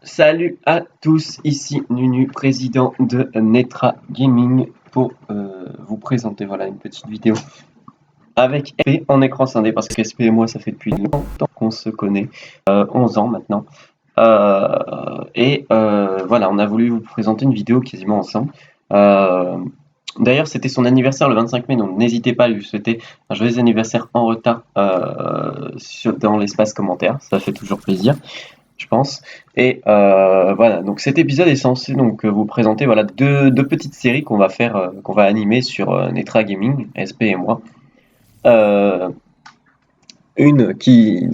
Salut à tous, ici Nunu, président de Netra Gaming pour vous présenter une petite vidéo avec SP en écran scindé parce que SP et moi ça fait depuis longtemps qu'on se connaît, 11 ans maintenant. Voilà, on a voulu vous présenter une vidéo quasiment ensemble. D'ailleurs, c'était son anniversaire le 25 mai, donc n'hésitez pas à lui souhaiter un joyeux anniversaire en retard dans l'espace commentaire, ça fait toujours plaisir je pense. Voilà, donc cet épisode est censé vous présenter deux petites séries qu'on va faire, qu'on va animer sur Netra Gaming, SP et moi. Euh, une qui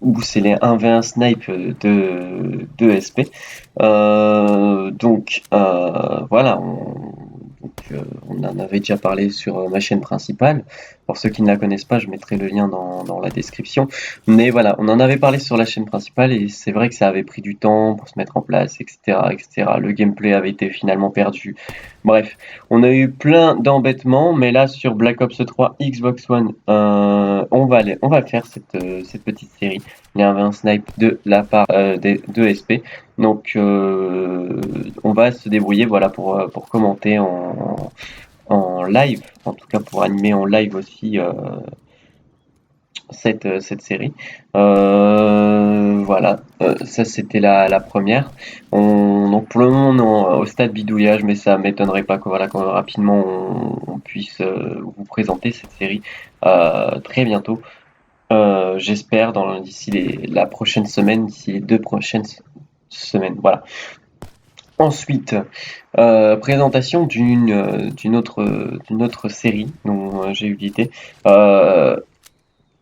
où c'est les 1v1 snipe de SP. Voilà, on en avait déjà parlé sur ma chaîne principale. Pour ceux qui ne la connaissent pas, je mettrai le lien dans la description. Mais voilà, on en avait parlé sur la chaîne principale et c'est vrai que ça avait pris du temps pour se mettre en place, etc., etc. Le gameplay avait été finalement perdu. Bref, on a eu plein d'embêtements, mais là sur Black Ops 3 Xbox One, on va faire cette petite série. Il y avait un snipe de la part de SP. On va se débrouiller pour commenter en live, en tout cas pour animer en live aussi cette série. Ça c'était la première. Donc pour le moment on est au stade bidouillage, mais ça m'étonnerait pas que rapidement on puisse vous présenter cette série très bientôt. J'espère d'ici la prochaine semaine, d'ici les 2 prochaines semaines. Voilà. Ensuite, présentation d'une autre série dont j'ai eu l'idée.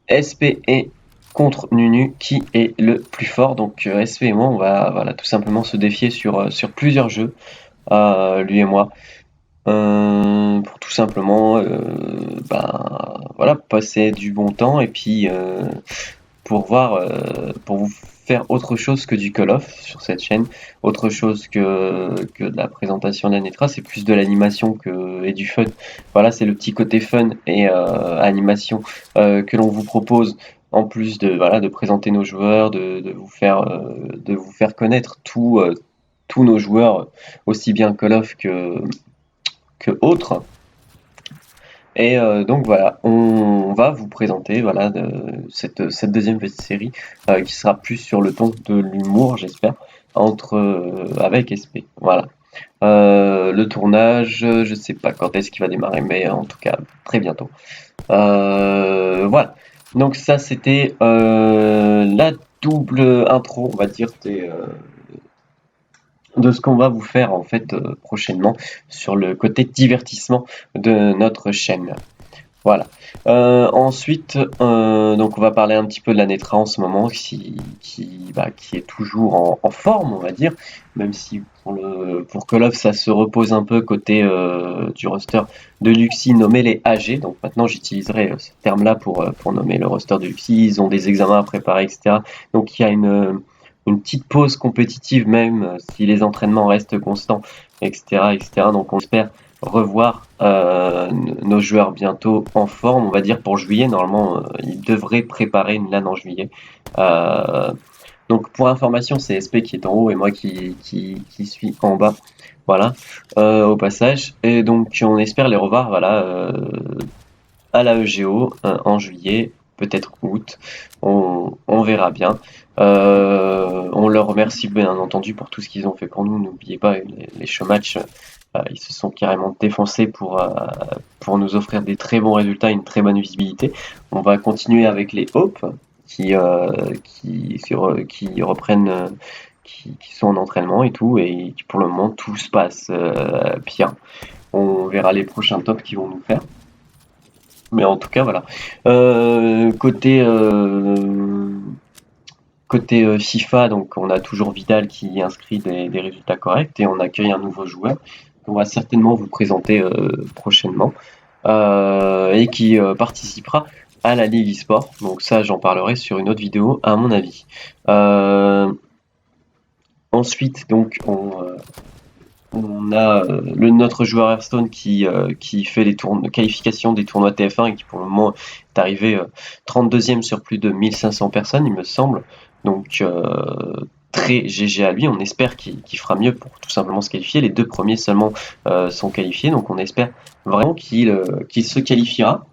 SP et contre Nunu, qui est le plus fort. Donc SP et moi, on va tout simplement se défier sur plusieurs jeux, lui et moi, pour tout simplement passer du bon temps et puis pour vous faire autre chose que du Call of sur cette chaîne, autre chose que de la présentation de la Netra, c'est plus de l'animation et du fun. Voilà, c'est le petit côté fun et animation que l'on vous propose en plus de présenter nos joueurs, de vous faire connaître tous nos joueurs, aussi bien Call of que autres. Donc voilà, on va vous présenter cette deuxième petite série qui sera plus sur le ton de l'humour, j'espère, avec SP. Voilà. Le tournage, je sais pas quand est-ce qu'il va démarrer, mais en tout cas très bientôt. Voilà. Donc ça c'était la double intro, on va dire, de ce qu'on va vous faire en fait prochainement sur le côté divertissement de notre chaîne. Voilà. Ensuite, donc on va parler un petit peu de la Netra en ce moment, qui est toujours en forme, on va dire, même si pour Call of ça se repose un peu côté du roster de Luxi nommé les AG. Donc maintenant j'utiliserai ce terme-là pour nommer le roster de Luxi. Ils ont des examens à préparer, etc. Donc il y a une petite pause compétitive même si les entraînements restent constants, etc., etc. Donc on espère revoir nos joueurs bientôt en forme, on va dire pour juillet. Normalement, ils devraient préparer une LAN en juillet. Euh, donc pour information, c'est SP qui est en haut et moi qui suis en bas. Voilà, au passage. Et donc on espère les revoir à la EGO en juillet, peut-être août. On verra bien. On leur remercie bien entendu pour tout ce qu'ils ont fait pour nous. N'oubliez pas les showmatchs. Ils se sont carrément défoncés pour nous offrir des très bons résultats, une très bonne visibilité. On va continuer avec les Hope qui reprennent, qui sont en entraînement et tout, et qui, pour le moment tout se passe bien. On verra les prochains tops qu'ils vont nous faire. Mais en tout cas, voilà. Côté FIFA, donc on a toujours Vidal qui inscrit des résultats corrects et on accueille un nouveau joueur qu'on va certainement vous présenter prochainement et qui participera à la Ligue eSport. Donc ça, j'en parlerai sur une autre vidéo à mon avis. Ensuite, on a notre joueur Hearthstone qui fait les qualifications des tournois TF1 et qui pour le moment est arrivé 32e sur plus de 1500 personnes, il me semble. Donc très GG à lui. On espère qu'il fera mieux pour tout simplement se qualifier. Les 2 premiers seulement sont qualifiés, donc on espère vraiment qu'il se qualifiera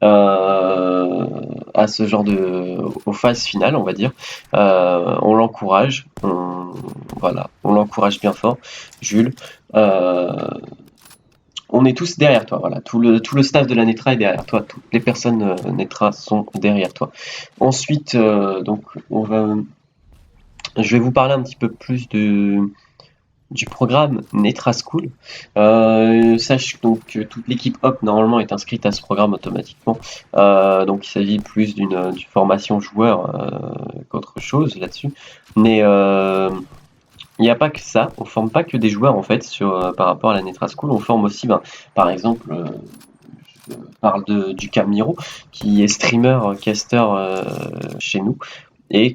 à ce genre aux phases finales, on va dire. On l'encourage, voilà, on l'encourage bien fort, Jules. Euh, on est tous derrière toi, voilà. Tout le staff de la Netra est derrière toi. Toutes les personnes Netra sont derrière toi. Ensuite, donc, je vais vous parler un petit peu plus du programme Netra School. Sache donc que toute l'équipe Hop normalement est inscrite à ce programme automatiquement. Donc il s'agit plus d'une formation joueur qu'autre chose là-dessus. Mais il n'y a pas que ça, on forme pas que des joueurs en fait par rapport à la Netra School, on forme aussi par exemple je parle du Camiro qui est streamer, caster chez nous et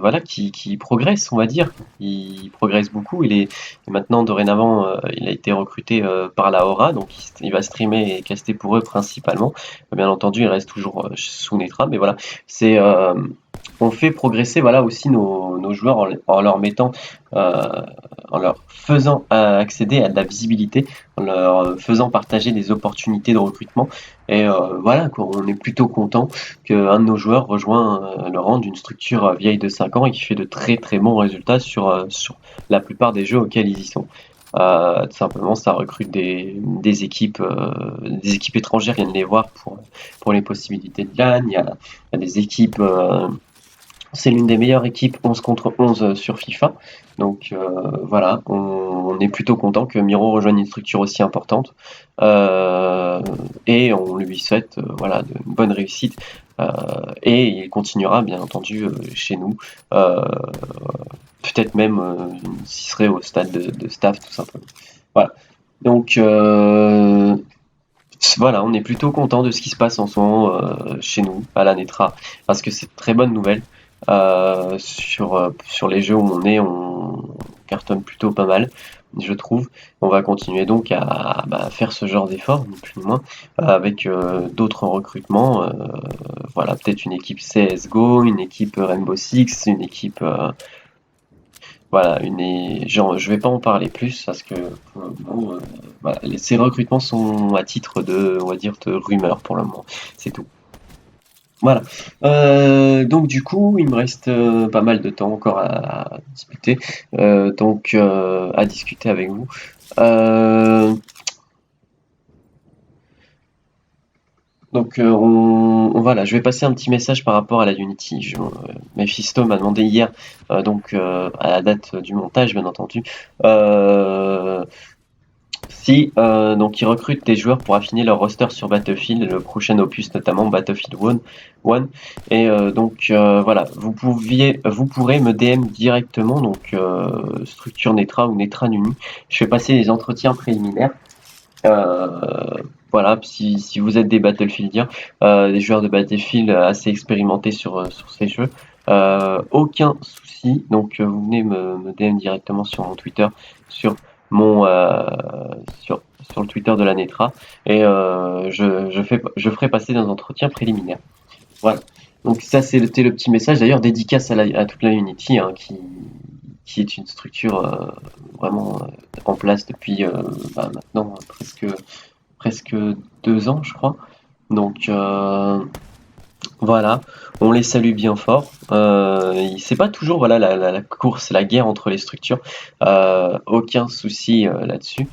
voilà qui progresse, on va dire. Il progresse beaucoup. Et maintenant dorénavant il a été recruté par la Aura, donc il va streamer et caster pour eux principalement. Bien entendu il reste toujours sous Netra, mais voilà, c'est on fait progresser voilà aussi nos joueurs en leur mettant euh, en leur faisant accéder à de la visibilité, en leur faisant partager des opportunités de recrutement. Et voilà quoi, on est plutôt content qu'un de nos joueurs rejoint le rang d'une structure vieille de 5 ans et qui fait de très très bons résultats sur la plupart des jeux auxquels ils y sont. Tout simplement, ça recrute des équipes étrangères viennent les voir pour les possibilités de gagne. Il y a des équipes c'est l'une des meilleures équipes 11 contre 11 sur FIFA. Donc voilà, on est plutôt content que Miro rejoigne une structure aussi importante. Et on lui souhaite voilà, une bonne réussite. Et il continuera bien entendu chez nous. Peut-être même s'il serait au stade de staff tout simplement. Voilà. Donc voilà, on est plutôt content de ce qui se passe en ce moment chez nous, à la Netra, parce que c'est une très bonne nouvelle. Sur les jeux où on cartonne plutôt pas mal, je trouve. On va continuer donc à faire ce genre d'effort, ni plus ni moins, avec d'autres recrutements. Voilà, peut-être une équipe CSGO, une équipe Rainbow Six, une équipe voilà, genre, je vais pas en parler plus parce que pour le moment, voilà, ces recrutements sont à titre on va dire, de rumeur pour le moment. C'est tout. Voilà. Donc du coup, il me reste pas mal de temps encore à discuter, donc à discuter avec vous. Euh, voilà, je vais passer un petit message par rapport à la Unity. Mephisto m'a demandé hier, donc à la date du montage, bien entendu, euh, si donc ils recrutent des joueurs pour affiner leur roster sur Battlefield, le prochain opus notamment Battlefield 1. Et donc voilà, vous pourrez me DM directement, donc structure Netra ou Netra Nuni. Je fais passer les entretiens préliminaires. Voilà, si vous êtes des Battlefieldiens, des joueurs de Battlefield assez expérimentés sur ces jeux, aucun souci. Donc vous venez me DM directement sur mon Twitter, sur mon sur le Twitter de la Netra, et je ferai passer des entretiens préliminaires. Voilà. Donc ça c'était le petit message. D'ailleurs dédicace à toute la Unity hein, qui est une structure vraiment en place depuis maintenant presque 2 ans, je crois. Donc voilà, on les salue bien fort. C'est pas toujours voilà la course, la guerre entre les structures. Aucun souci là-dessus.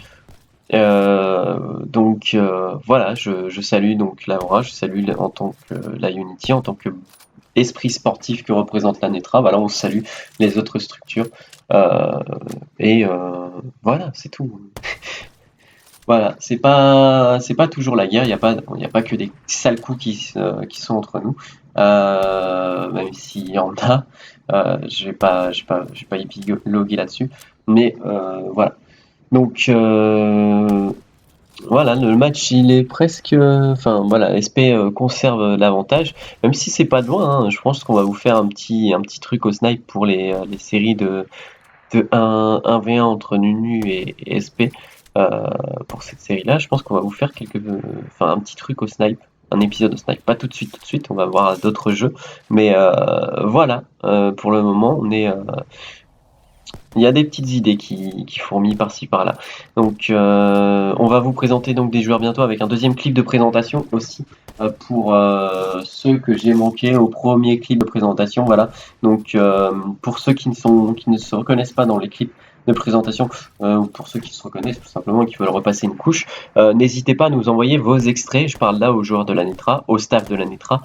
Donc voilà, je salue donc Laura, je salue en tant que la Unity, en tant que esprit sportif que représente la Netra. Voilà, on salue les autres structures. Euh, et voilà, c'est tout. Voilà, c'est pas toujours la guerre, il y a pas que des sales coups qui sont entre nous, même s'il y en a, je vais pas épiloguer là-dessus, mais voilà. Donc voilà, le match il est presque, enfin voilà, SP conserve l'avantage, même si c'est pas de loin, hein, je pense qu'on va vous faire un petit truc au snipe pour les séries de 1v1 entre Nunu et SP pour cette série-là. Je pense qu'on va vous faire un petit truc au snipe. un épisode de Snipe. Pas tout de suite, on va voir d'autres jeux. Mais voilà, pour le moment, il y a des petites idées qui fourmillent par-ci par-là. Donc on va vous présenter donc des joueurs bientôt avec un deuxième clip de présentation aussi pour ceux que j'ai manqué au premier clip de présentation. Voilà. Donc pour ceux qui ne se reconnaissent pas dans les clips de présentation, ou pour ceux qui se reconnaissent tout simplement et qui veulent repasser une couche, n'hésitez pas à nous envoyer vos extraits. Je parle là aux joueurs de la Netra, au staff de la Netra.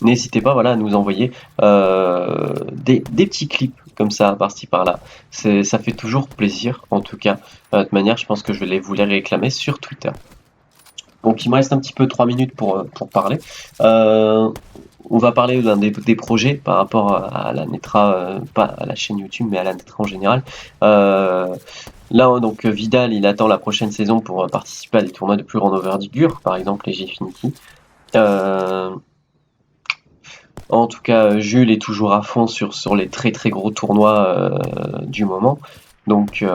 N'hésitez pas, voilà, à nous envoyer des petits clips comme ça, par-ci par-là. Ça fait toujours plaisir, en tout cas. De toute manière, je pense que je vais vous les réclamer sur Twitter. Donc il me reste un petit peu 3 minutes pour parler. On va parler d'un des projets par rapport à la Netra, pas à la chaîne YouTube, mais à la Netra en général. Là, donc Vidal, il attend la prochaine saison pour participer à des tournois de plus grande envergure, par exemple les Gfinity. En tout cas, Jules est toujours à fond sur les très très gros tournois du moment. Donc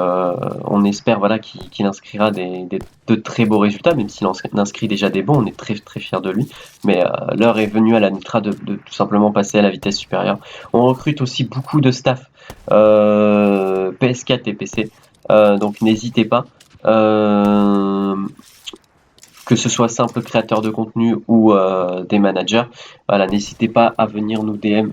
on espère voilà, qu'il inscrira de très beaux résultats, même s'il inscrit déjà des bons, on est très très fiers de lui. Mais l'heure est venue à la Nitra de tout simplement passer à la vitesse supérieure. On recrute aussi beaucoup de staff PS4 et PC, donc n'hésitez pas. Que ce soit simple créateur de contenu ou des managers, voilà, n'hésitez pas à venir nous DM,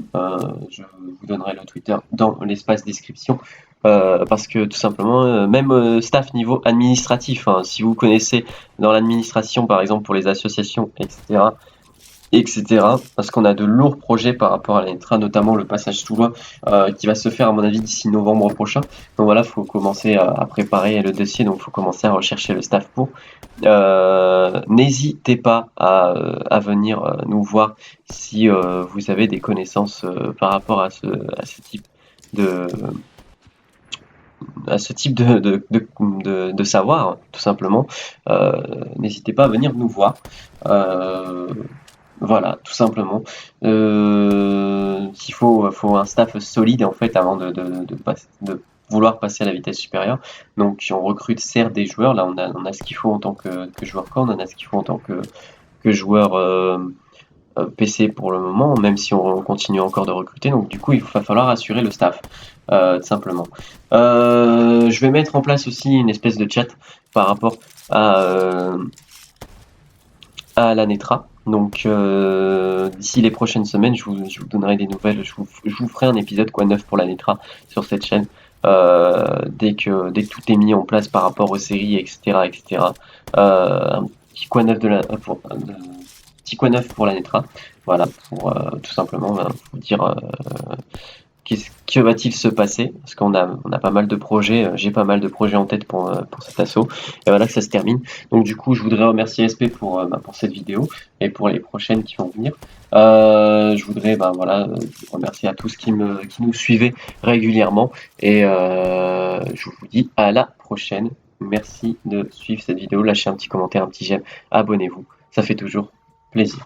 je vous donnerai le Twitter dans l'espace description, parce que tout simplement, même staff niveau administratif, hein, si vous connaissez dans l'administration par exemple pour les associations, etc. Parce qu'on a de lourds projets par rapport à la Netra, notamment le passage Toulois qui va se faire à mon avis d'ici novembre prochain. Donc voilà, il faut commencer à préparer le dossier, donc il faut commencer à rechercher le staff pour. N'hésitez pas à venir nous voir si vous avez des connaissances par rapport à ce type de de savoir, tout simplement. N'hésitez pas à venir nous voir. Voilà, tout simplement. Il faut un staff solide en fait avant de vouloir passer à la vitesse supérieure. Donc on recrute certes des joueurs, là on a ce qu'il faut en tant que joueur corps, on a ce qu'il faut en tant que joueur PC pour le moment, même si on continue encore de recruter. Donc du coup il va falloir assurer le staff, tout simplement. Je vais mettre en place aussi une espèce de chat par rapport à la Netra. Donc d'ici les prochaines semaines, je vous donnerai des nouvelles. Je vous ferai un épisode quoi neuf pour la Netra sur cette chaîne. Dès que tout est mis en place par rapport aux séries, etc. Un petit quoi neuf petit quoi neuf pour la Netra. Voilà, pour tout simplement vous dire que va-t-il se passer? Parce qu'on a pas mal de projets, j'ai pas mal de projets en tête pour cet assaut. Et voilà que ça se termine. Donc du coup, je voudrais remercier SP pour cette vidéo et pour les prochaines qui vont venir. Je voudrais voilà, remercier à tous qui nous suivaient régulièrement. Et je vous dis à la prochaine. Merci de suivre cette vidéo. Lâchez un petit commentaire, un petit j'aime, abonnez-vous. Ça fait toujours plaisir.